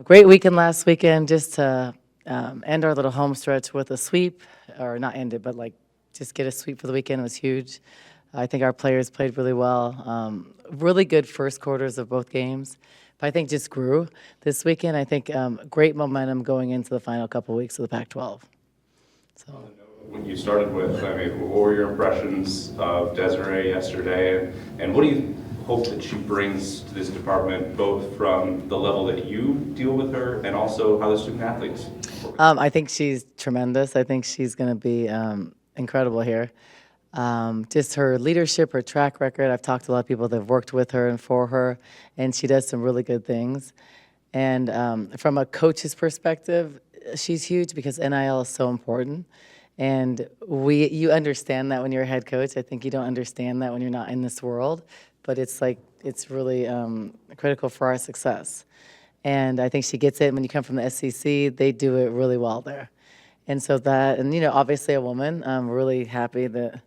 Great weekend last weekend, just to end our little home stretch with a sweep, or not end it, but like just get a sweep for the weekend was huge. I think our players played really well. Really good first quarters of both games, but I think just grew this weekend. I think great momentum going into the final couple weeks of the Pac-12. So. When you started with, I mean, what were your impressions of Desiree yesterday, and what do you hope that she brings to this department, both from the level that you deal with her and also how the student athletes work with her? I think she's tremendous. I think she's going to be incredible here. Just her leadership, her track record. I've talked to a lot of people that have worked with her and for her, and she does some really good things. And from a coach's perspective, she's huge because NIL is so important. And you understand that when you're a head coach. I think you don't understand that when you're not in this world, but it's really critical for our success. And I think she gets it. When you come from the SEC, they do it really well there. And so obviously a woman. I'm really happy that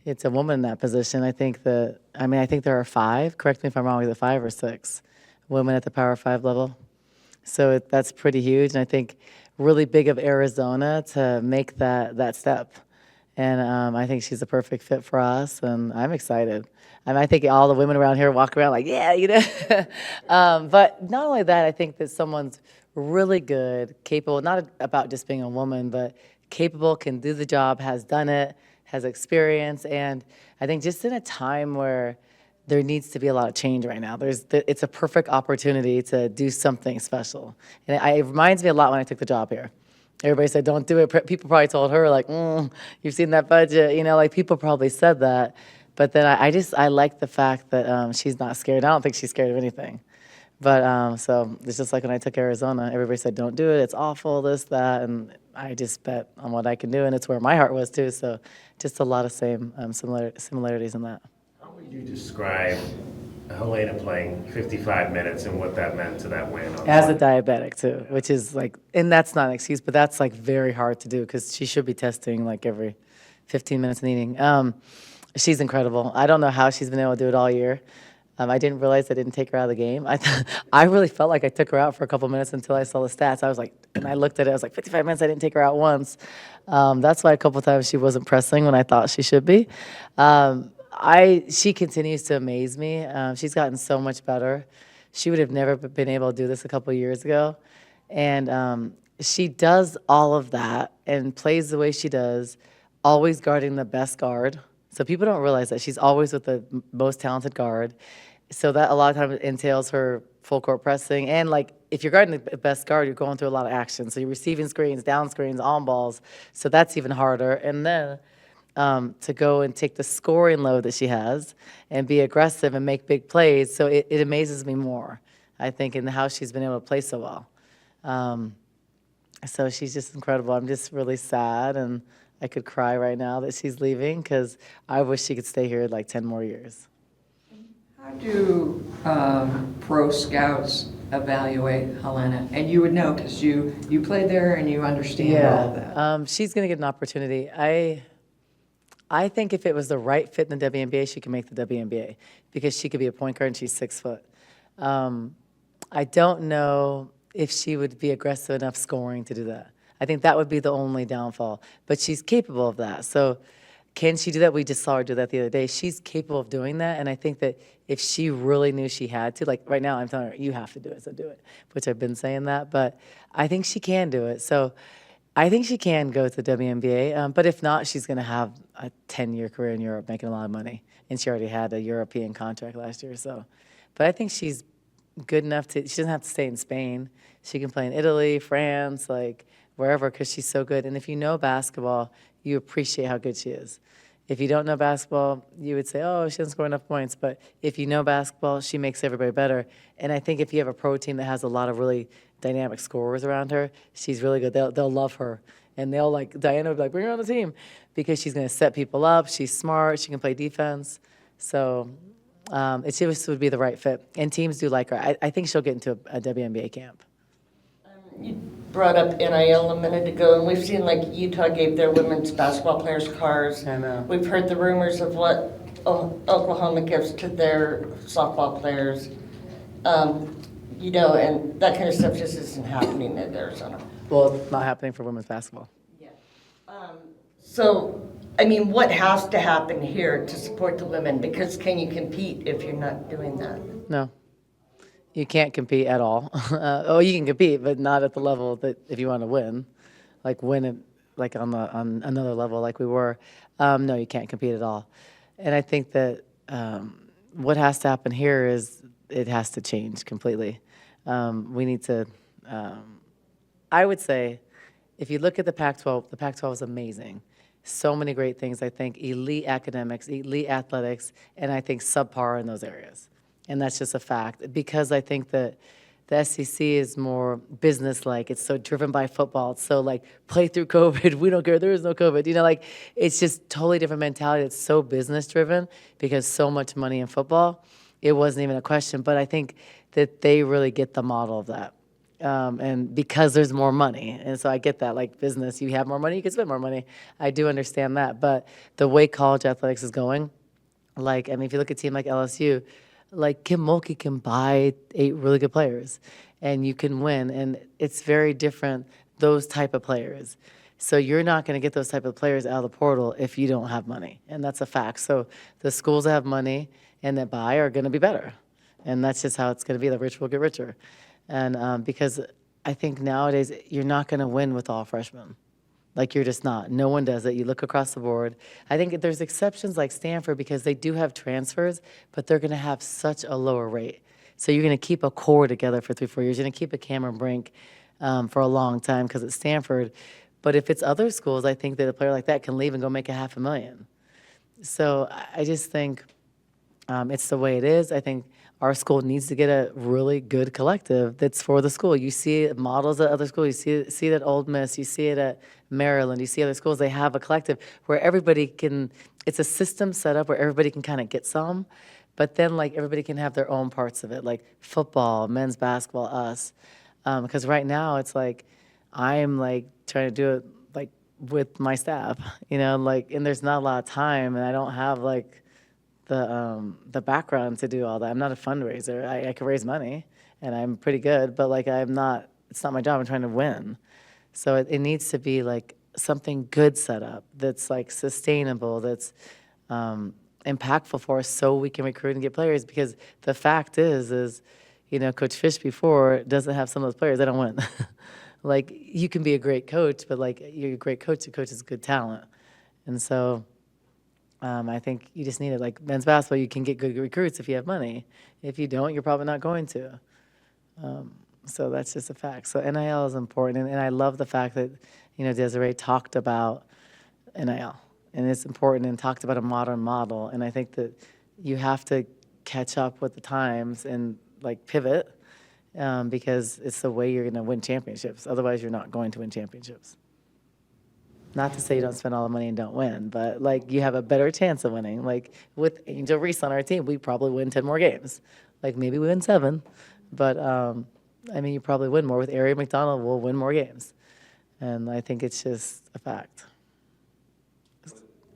it's a woman in that position. I think there are 5. Correct me if I'm wrong. Is it 5 or 6 women at the Power 5 level? So that's pretty huge, and I think really big of Arizona to make that step. And I think she's a perfect fit for us, and I'm excited. I think all the women around here walk around like, yeah, But not only that, I think that someone's really good, capable, not about just being a woman, but capable, can do the job, has done it, has experience, and I think just in a time where there needs to be a lot of change right now. It's a perfect opportunity to do something special. And it reminds me a lot when I took the job here. Everybody said, don't do it. People probably told her, like, you've seen that budget. Like people probably said that. But then I like the fact that she's not scared. I don't think she's scared of anything. But so it's just like when I took Arizona, everybody said, don't do it. It's awful, this, that. And I just bet on what I can do. And it's where my heart was, too. So just a lot of similarities in that. How would you describe Helena playing 55 minutes and what that meant to that win? As a diabetic, too, which is like, and that's not an excuse, but that's like very hard to do because she should be testing like every 15 minutes and eating. She's incredible. I don't know how she's been able to do it all year. I didn't realize I didn't take her out of the game. I really felt like I took her out for a couple minutes until I saw the stats. I was like, and I looked at it, I was like, 55 minutes, I didn't take her out once. That's why a couple times she wasn't pressing when I thought she should be. She continues to amaze me. She's gotten so much better. She would have never been able to do this a couple years ago. And she does all of that and plays the way she does, always guarding the best guard. So people don't realize that she's always with the most talented guard. So that a lot of times entails her full court pressing. And like if you're guarding the best guard, you're going through a lot of action. So you're receiving screens, down screens, on balls. So that's even harder. And then to go and take the scoring load that she has and be aggressive and make big plays. So it amazes me more, I think, in how she's been able to play so well. So she's just incredible. I'm just really sad, and I could cry right now that she's leaving because I wish she could stay here like 10 more years. How do pro scouts evaluate Helena? And you would know because you played there and you understand all of that. She's going to get an opportunity. I think if it was the right fit in the WNBA, she can make the WNBA because she could be a point guard and she's 6 foot. I don't know if she would be aggressive enough scoring to do that. I think that would be the only downfall. But she's capable of that. So can she do that? We just saw her do that the other day. She's capable of doing that. And I think that if she really knew she had to, like right now I'm telling her, you have to do it, so do it, which I've been saying that. But I think she can do it. So I think she can go to the WNBA. But if not, she's going to have a 10-year career in Europe making a lot of money. And she already had a European contract last year. But I think she's good enough she doesn't have to stay in Spain. She can play in Italy, France, like wherever, because she's so good. And if you know basketball, you appreciate how good she is. If you don't know basketball, you would say, oh, she doesn't score enough points. But if you know basketball, she makes everybody better. And I think if you have a pro team that has a lot of really dynamic scorers around her, she's really good. They'll love her. And they'll Diana would be like, bring her on the team because she's going to set people up. She's smart. She can play defense. So it just would be the right fit. And teams do like her. I think she'll get into a WNBA camp. You brought up NIL a minute ago, and we've seen Utah gave their women's basketball players cars. I know. We've heard the rumors of what Oklahoma gives to their softball players. you know, and that kind of stuff just isn't happening in Arizona. Well, it's not happening for women's basketball. Yeah. So, I mean, what has to happen here to support the women? Because can you compete if you're not doing that? No, you can't compete at all. Oh, you can compete, but not at the level that if you want to win, like win it, like on another level, like we were. No, you can't compete at all. And I think that what has to happen here is it has to change completely. We need to. I would say, if you look at the Pac-12 is amazing. So many great things. I think elite academics, elite athletics, and I think subpar in those areas. And that's just a fact. Because I think that the SEC is more business-like. It's so driven by football. It's so like, play through COVID. We don't care. There is no COVID. You know, like, it's just totally different mentality. It's so business-driven because so much money in football. It wasn't even a question. But I think that they really get the model of that. And because there's more money. And so I get that, like business, you have more money, you can spend more money. I do understand that. But the way college athletics is going, like, I mean, if you look at a team like LSU, like Kim Mulkey can buy 8 really good players and you can win. And it's very different, those type of players. So you're not going to get those type of players out of the portal if you don't have money. And that's a fact. So the schools that have money and that buy are going to be better. And that's just how it's going to be. The rich will get richer. And because I think nowadays you're not going to win with all freshmen. Like, you're just not. No one does it. You look across the board. I think there's exceptions like Stanford because they do have transfers, but they're going to have such a lower rate. So you're going to keep a core together for 3-4 years. You're going to keep a Cameron Brink for a long time because it's Stanford. But if it's other schools, I think that a player like that can leave and go make $500,000. So I just think it's the way it is. I think our school needs to get a really good collective that's for the school. You see models at other schools. You see it at Ole Miss. You see it at Maryland. You see other schools. They have a collective where everybody can, it's a system set up where everybody can kind of get some, but then like everybody can have their own parts of it, like football, men's basketball, us. Because right now it's like I'm like trying to do it like with my staff, you know, like, and there's not a lot of time and I don't have like the background to do all that. I'm not a fundraiser. I can raise money, and I'm pretty good, but like I'm not. It's not my job. I'm trying to win, so it needs to be like something good set up that's like sustainable, that's impactful for us, so we can recruit and get players. Because the fact is you know, Coach Fish before doesn't have some of those players. They don't win. Like, you can be a great coach, but like you're a great coach. The coach is good talent, and so. I think you just need it. Like men's basketball, you can get good recruits if you have money. If you don't, you're probably not going to. So that's just a fact. So NIL is important, and I love the fact that, you know, Desiree talked about NIL, and it's important, and talked about a modern model. And I think that you have to catch up with the times and like pivot, because it's the way you're going to win championships. Otherwise, you're not going to win championships. Not to say you don't spend all the money and don't win, but like you have a better chance of winning. Like with Angel Reese on our team, we probably win 10 more games. Like maybe we win 7, but I mean, you probably win more. With Aria McDonald, we'll win more games. And I think it's just a fact.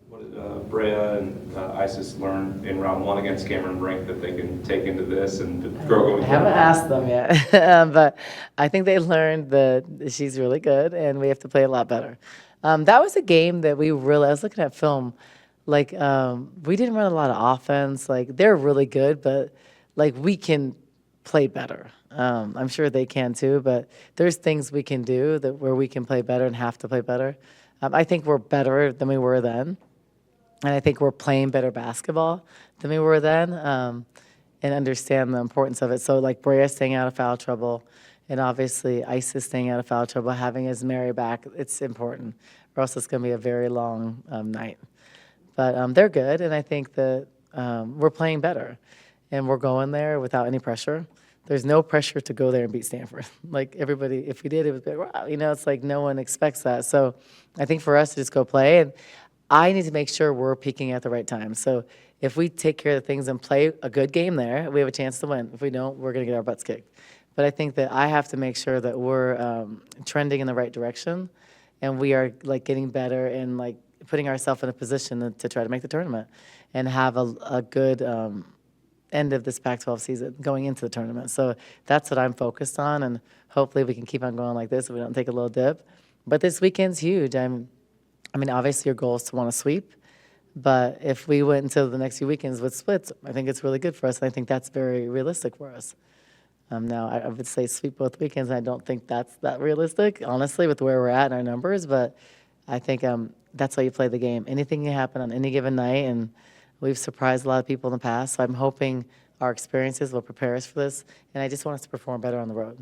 What did Brea and Isis learn in round 1 against Cameron Brink that they can take into this and grow going I haven't asked them yet, but I think they learned that she's really good and we have to play a lot better. That was a game that we really, I was looking at film, like we didn't run a lot of offense. Like they're really good, but like we can play better. I'm sure they can too, but there's things we can do that where we can play better and have to play better. I think we're better than we were then. And I think we're playing better basketball than we were then, and understand the importance of it. So like Brea staying out of foul trouble, and obviously Isis staying out of foul trouble, having his Mary back, it's important, or else it's going to be a very long night. But they're good, and I think that we're playing better, and we're going there without any pressure. There's no pressure to go there and beat Stanford. Like everybody, if we did, it would be like, wow, you know, it's like no one expects that. So I think for us to just go play, and I need to make sure we're peaking at the right time. So if we take care of the things and play a good game there, we have a chance to win. If we don't, we're going to get our butts kicked. But I think that I have to make sure that we're trending in the right direction, and we are like getting better and like putting ourselves in a position to try to make the tournament and have a good end of this Pac-12 season, going into the tournament. So that's what I'm focused on, and hopefully we can keep on going like this so we don't take a little dip. But this weekend's huge. I mean, obviously your goal is to want to sweep, but if we went into the next few weekends with splits, I think it's really good for us, and I think that's very realistic for us. Now, I would say sweep both weekends, and I don't think that's that realistic, honestly, with where we're at in our numbers, but I think that's why you play the game. Anything can happen on any given night, and we've surprised a lot of people in the past, so I'm hoping our experiences will prepare us for this, and I just want us to perform better on the road.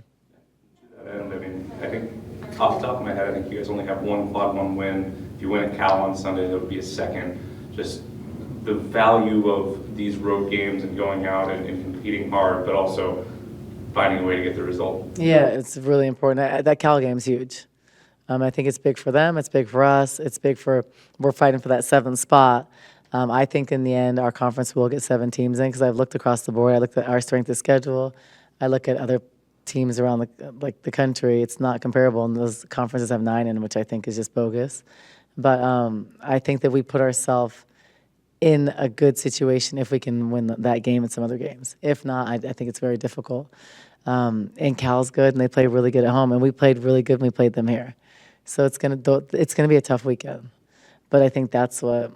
And I mean, I think off the top of my head, I think you guys only have one quad one win. If you win at Cal on Sunday, that would be a second. Just the value of these road games and going out and competing hard, but also finding a way to get the result. Yeah, it's really important. That Cal game's huge. I think it's big for them. It's big for us. It's big for, we're fighting for that 7th spot. I think in the end, our conference will get 7 teams in because I've looked across the board. I looked at our strength of schedule. I look at other teams around the country. It's not comparable, and those conferences have 9 in, which I think is just bogus. But I think that we put ourselves in a good situation if we can win that game and some other games. If not, I think it's very difficult. And Cal's good, and they play really good at home, and we played really good when we played them here. So it's gonna be a tough weekend. But I think that's what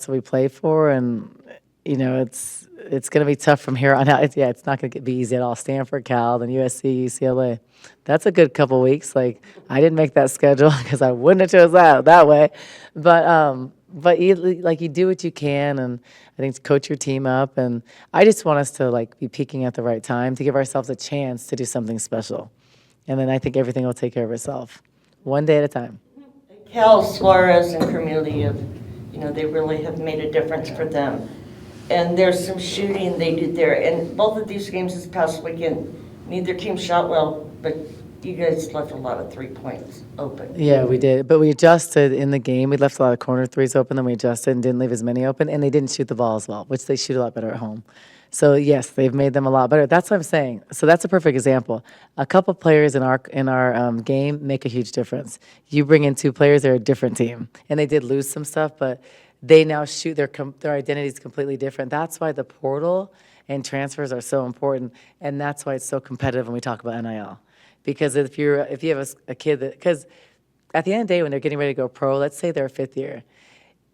we play for, and you know it's gonna be tough from here on out. It's not gonna be easy at all. Stanford, Cal, then USC, UCLA. That's a good couple weeks. Like, I didn't make that schedule because I wouldn't have chose that way. But you do what you can, and I think to coach your team up. And I just want us to be peaking at the right time to give ourselves a chance to do something special. And then I think everything will take care of itself, one day at a time. Cal, Suarez, and Cornelia, they really have made a difference for them. And there's some shooting they did there. And both of these games this past weekend, neither team shot well, but you guys left a lot of 3 points open. Yeah, we did. But we adjusted in the game. We left a lot of corner threes open, then we adjusted and didn't leave as many open. And they didn't shoot the ball as well, which they shoot a lot better at home. So, yes, they've made them a lot better. That's what I'm saying. So that's a perfect example. A couple players in our game make a huge difference. You bring in 2 players, they're a different team. And they did lose some stuff, but they now shoot, their identity is completely different. That's why the portal and transfers are so important, and that's why it's so competitive when we talk about NIL. Because if you have a kid because at the end of the day, when they're getting ready to go pro, let's say they're a 5th year,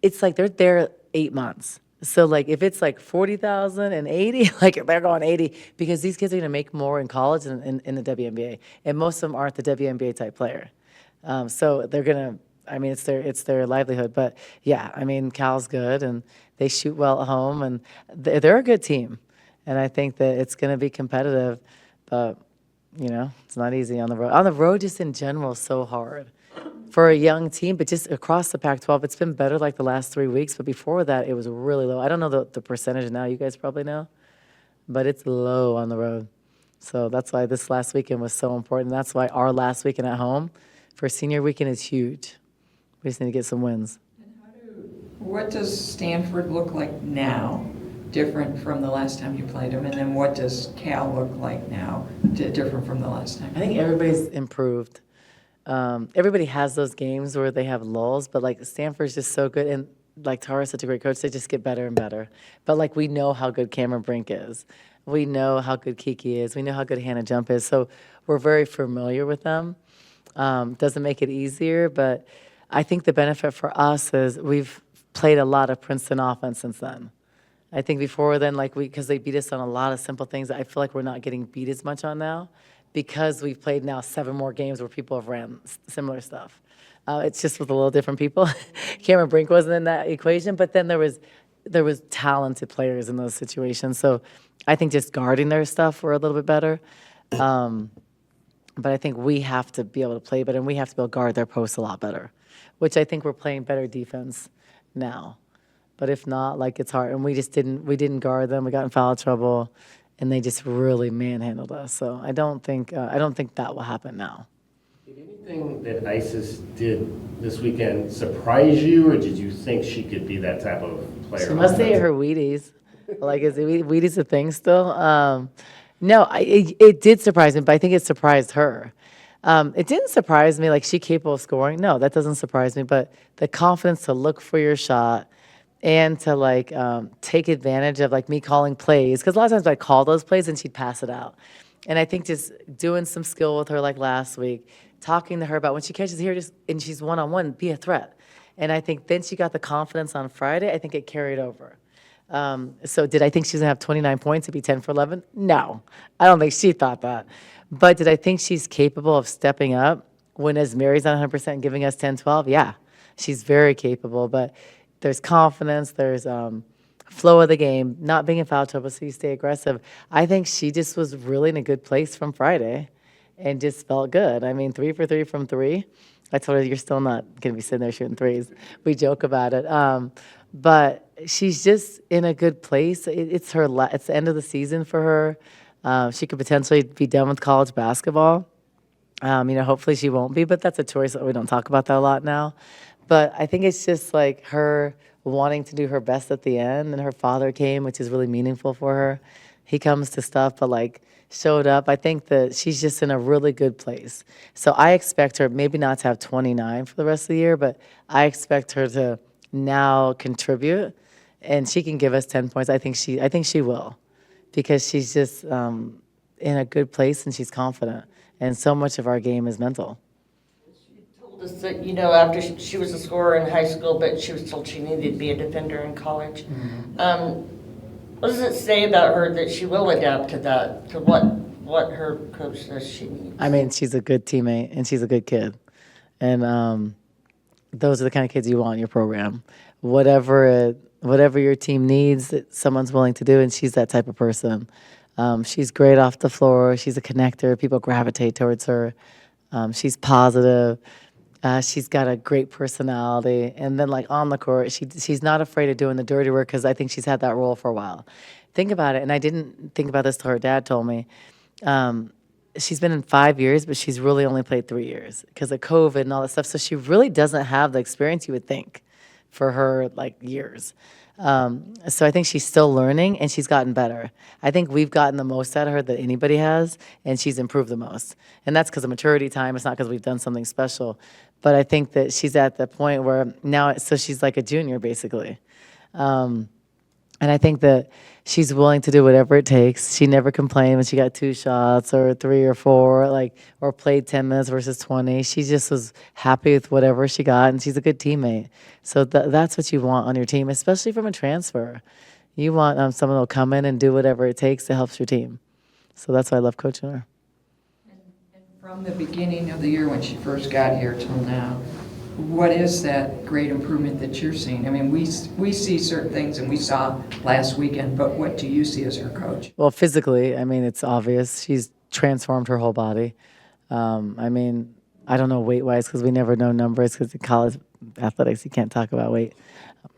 it's like they're there 8 months. So if it's 40,000 and 80, they're going 80 because these kids are going to make more in college than in the WNBA, and most of them aren't the WNBA type player. So they're gonna. I mean, it's their livelihood. But yeah, I mean, Cal's good, and they shoot well at home, and they're a good team. And I think that it's going to be competitive, but it's not easy on the road. On the road, just in general, so hard for a young team. But just across the Pac-12, it's been better the last 3 weeks. But before that, it was really low. I don't know the percentage now. You guys probably know, but it's low on the road. So that's why this last weekend was so important. That's why our last weekend at home for senior weekend is huge. We just need to get some wins. What does Stanford look like now, different from the last time you played them? And then what does Cal look like now, different from the last time? I think everybody's improved. Everybody has those games where they have lulls, but Stanford's just so good. And Tara's such a great coach, they just get better and better. But we know how good Cameron Brink is. We know how good Kiki is. We know how good Hannah Jump is. So we're very familiar with them. Doesn't make it easier, but I think the benefit for us is we've played a lot of Princeton offense since then. I think before then, because they beat us on a lot of simple things, I feel like we're not getting beat as much on now because we've played now 7 more games where people have ran similar stuff. It's just with a little different people. Cameron Brink wasn't in that equation, but then there was talented players in those situations. So I think just guarding their stuff we're a little bit better. But I think we have to be able to play better, and we have to be able to guard their posts a lot better, which I think we're playing better defense now. But if not, it's hard. And we didn't guard them. We got in foul trouble, and they just really manhandled us. So I don't think that will happen now. Did anything that Isis did this weekend surprise you, or did you think she could be that type of player? She must have ate her Wheaties. Is Wheaties a thing still? No, it did surprise me, but I think it surprised her. It didn't surprise me, she capable of scoring. No, that doesn't surprise me. But the confidence to look for your shot and to like take advantage of like me calling plays, because a lot of times I call those plays and she'd pass it out. And I think just doing some skill with her like last week, talking to her about when she catches here, just and she's one-on-one, be a threat. And I think then she got the confidence on Friday. I think it carried over. So did I think she was gonna have 29 points and be 10 for 11? No, I don't think she thought that. But did I think she's capable of stepping up when as Mary's not 100% giving us 10, 12? Yeah, she's very capable. But there's confidence, there's flow of the game, not being in foul trouble, so you stay aggressive. I think she just was really in a good place from Friday and just felt good. I mean, 3 for 3 from 3. I told her, you're still not going to be sitting there shooting threes. We joke about it. But she's just in a good place. It's it's the end of the season for her. She could potentially be done with college basketball. Hopefully she won't be, but that's a choice. We don't talk about that a lot now. But I think it's just like her wanting to do her best at the end, and her father came, which is really meaningful for her. He comes to stuff, but like showed up. I think that she's just in a really good place. So I expect her maybe not to have 29 for the rest of the year, but I expect her to now contribute, and she can give us 10 points. I think she will, because she's just in a good place and she's confident. And so much of our game is mental. Told us that, after she was a scorer in high school, but she was told she needed to be a defender in college. What does it say about her that she will adapt to that, to what her coach says she needs? I mean, she's a good teammate and she's a good kid. And those are the kind of kids you want in your program. Whatever your team needs, that someone's willing to do, and she's that type of person. She's great off the floor. She's a connector. People gravitate towards her. She's positive. She's got a great personality. And then, like, on the court, she's not afraid of doing the dirty work, because I think she's had that role for a while. Think about it, and I didn't think about this till her dad told me. She's been in 5 years, but she's really only played 3 years because of COVID and all that stuff. So she really doesn't have the experience you would think for her, like, years. So I think she's still learning, and she's gotten better. I think we've gotten the most out of her that anybody has, and she's improved the most. And that's because of maturity time. It's not because we've done something special. But I think that she's at the point where now, so she's like a junior, basically. And I think that she's willing to do whatever it takes. She never complained when she got 2 shots or 3 or 4, or played 10 minutes versus 20. She just was happy with whatever she got, and she's a good teammate. So that's what you want on your team, especially from a transfer. You want someone who'll come in and do whatever it takes to help your team. So that's why I love coaching her. And from the beginning of the year when she first got here till now, what is that great improvement that you're seeing? I mean, we see certain things, and we saw last weekend, but what do you see as her coach? Well, physically, I mean, it's obvious. She's transformed her whole body. I mean, I don't know weight-wise, because we never know numbers, because in college athletics, you can't talk about weight.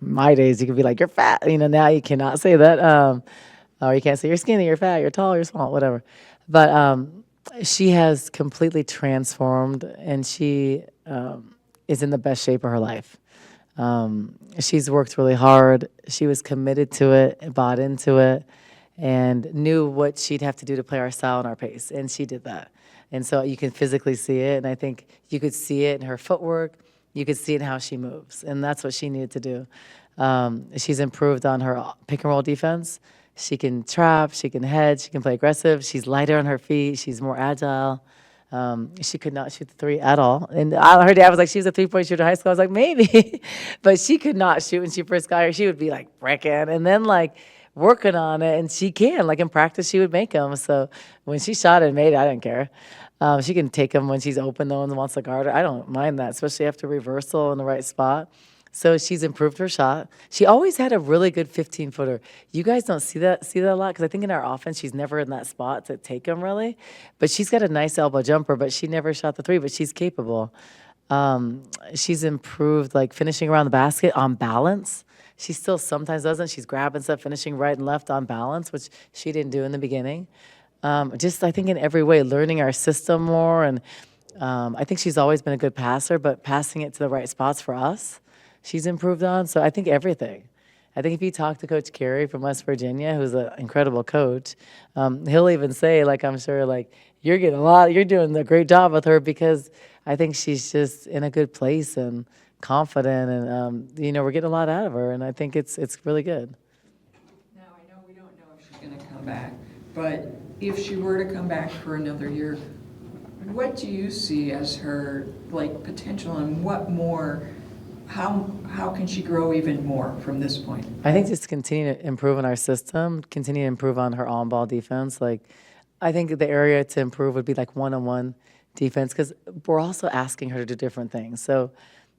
My days, you could be like, you're fat. Now you cannot say that. Or you can't say you're skinny, you're fat, you're tall, you're small, whatever. But she has completely transformed, and she is in the best shape of her life. She's worked really hard. She was committed to it, bought into it, and knew what she'd have to do to play our style and our pace, and she did that. And so you can physically see it, and I think you could see it in her footwork. You could see it in how she moves, and that's what she needed to do. She's improved on her pick and roll defense. She can trap, she can head, she can play aggressive. She's lighter on her feet. She's more agile. She could not shoot the 3 at all. And her dad was like, she was a 3-point shooter in high school. I was like, maybe. But she could not shoot when she first got here. She would be like bricking and then like working on it. And she can. Like in practice, she would make them. So when she shot and made it, I didn't care. She can take them when she's open, though, and wants to guard her. I don't mind that, especially after reversal in the right spot. So she's improved her shot. She always had a really good 15-footer. You guys don't see that a lot, because I think in our offense she's never in that spot to take them really. But she's got a nice elbow jumper, but she never shot the 3, but she's capable. She's improved like finishing around the basket on balance. She still sometimes doesn't. She's grabbing stuff, finishing right and left on balance, which she didn't do in the beginning. Just I think in every way, learning our system more. And I think she's always been a good passer, but passing it to the right spots for us, she's improved on. So I think everything. I think if you talk to Coach Carey from West Virginia, who's an incredible coach, he'll even say, like, I'm sure, like, you're doing a great job with her, because I think she's just in a good place and confident, and we're getting a lot out of her, and I think it's really good. Now, I know we don't know if she's going to come back, but if she were to come back for another year, what do you see as her potential, and what more? How can she grow even more from this point? I think just continue to improve on our system, continue to improve on her on-ball defense. I think the area to improve would be one-on-one defense, because we're also asking her to do different things. So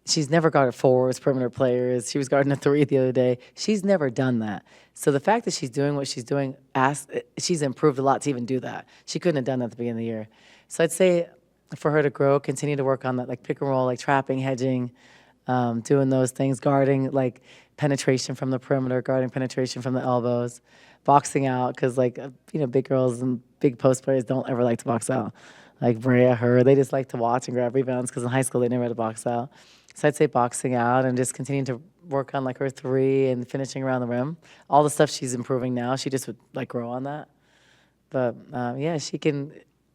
she's never guarded forwards, perimeter players. She was guarding a three the other day. She's never done that. So the fact that she's doing what she's doing, she's improved a lot to even do that. She couldn't have done that at the beginning of the year. So I'd say for her to grow, continue to work on that, pick and roll, trapping, hedging, doing those things, guarding, penetration from the perimeter, guarding penetration from the elbows, boxing out, because, big girls and big post players don't ever like to box out. Like Brea, they just like to watch and grab rebounds, because in high school they never had to box out. So I'd say boxing out and just continuing to work on, her three and finishing around the rim. All the stuff she's improving now, she just would, grow on that. But, yeah, she can,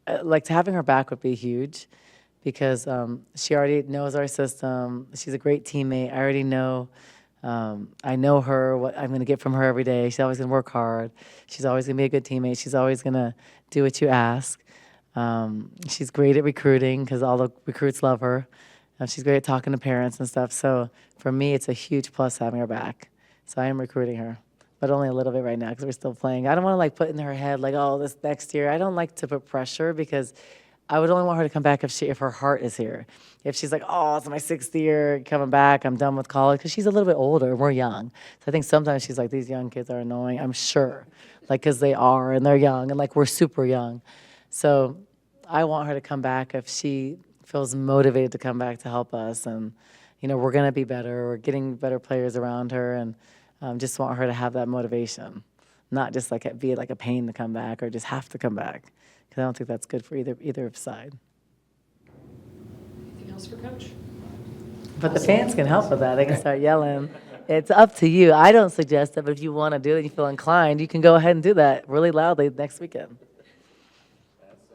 having her back would be huge, because she already knows our system. She's a great teammate. I already know. I know her, what I'm going to get from her every day. She's always going to work hard. She's always going to be a good teammate. She's always going to do what you ask. She's great at recruiting, because all the recruits love her. She's great at talking to parents and stuff. So for me, it's a huge plus having her back. So I am recruiting her, but only a little bit right now, because we're still playing. I don't want to put in her head this next year. I don't like to put pressure, because I would only want her to come back if her heart is here. If she's oh, it's my 6th year coming back, I'm done with college, because she's a little bit older and we're young. So I think sometimes she's these young kids are annoying, I'm sure, because they are, and they're young, and we're super young. So I want her to come back if she feels motivated to come back to help us. And, we're going to be better. We're getting better players around her, and just want her to have that motivation, not just be a pain to come back or just have to come back. Because I don't think that's good for either side. Anything else for Coach? But the fans can help with that. They can start yelling. It's up to you. I don't suggest it, but if you want to do it and you feel inclined, you can go ahead and do that really loudly next weekend.